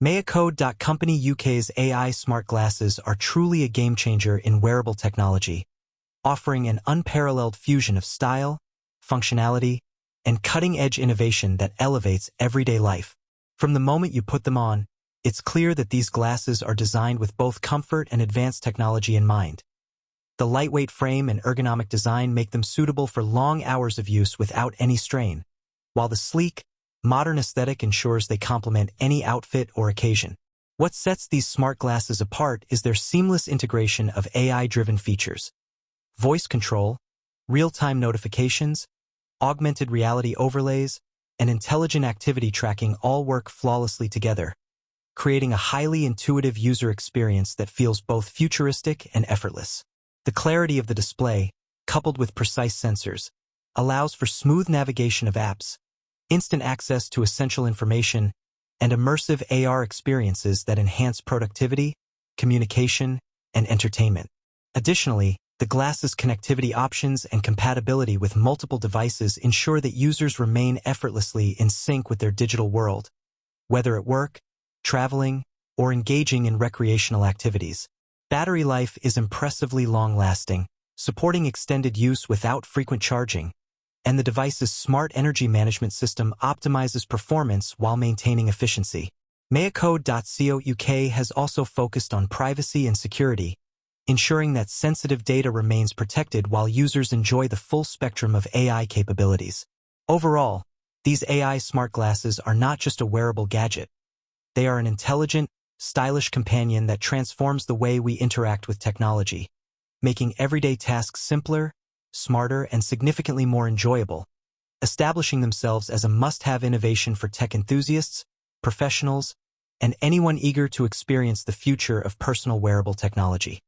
Meacode Company UK's AI smart glasses are truly a game-changer in wearable technology, offering an unparalleled fusion of style, functionality, and cutting-edge innovation that elevates everyday life. From the moment you put them on, it's clear that these glasses are designed with both comfort and advanced technology in mind. The lightweight frame and ergonomic design make them suitable for long hours of use without any strain, while the sleek, modern aesthetic ensures they complement any outfit or occasion. What sets these smart glasses apart is their seamless integration of AI-driven features. Voice control, real-time notifications, augmented reality overlays, and intelligent activity tracking all work flawlessly together, creating a highly intuitive user experience that feels both futuristic and effortless. The clarity of the display, coupled with precise sensors, allows for smooth navigation of apps, instant access to essential information, and immersive AR experiences that enhance productivity, communication, and entertainment. Additionally, the glasses' connectivity options and compatibility with multiple devices ensure that users remain effortlessly in sync with their digital world, whether at work, traveling, or engaging in recreational activities. Battery life is impressively long-lasting, supporting extended use without frequent charging, and the device's smart energy management system optimizes performance while maintaining efficiency. Meacode.co UK has also focused on privacy and security, ensuring that sensitive data remains protected while users enjoy the full spectrum of AI capabilities. Overall, these AI smart glasses are not just a wearable gadget. They are an intelligent, stylish companion that transforms the way we interact with technology, making everyday tasks simpler, smarter, and significantly more enjoyable, establishing themselves as a must-have innovation for tech enthusiasts, professionals, and anyone eager to experience the future of personal wearable technology.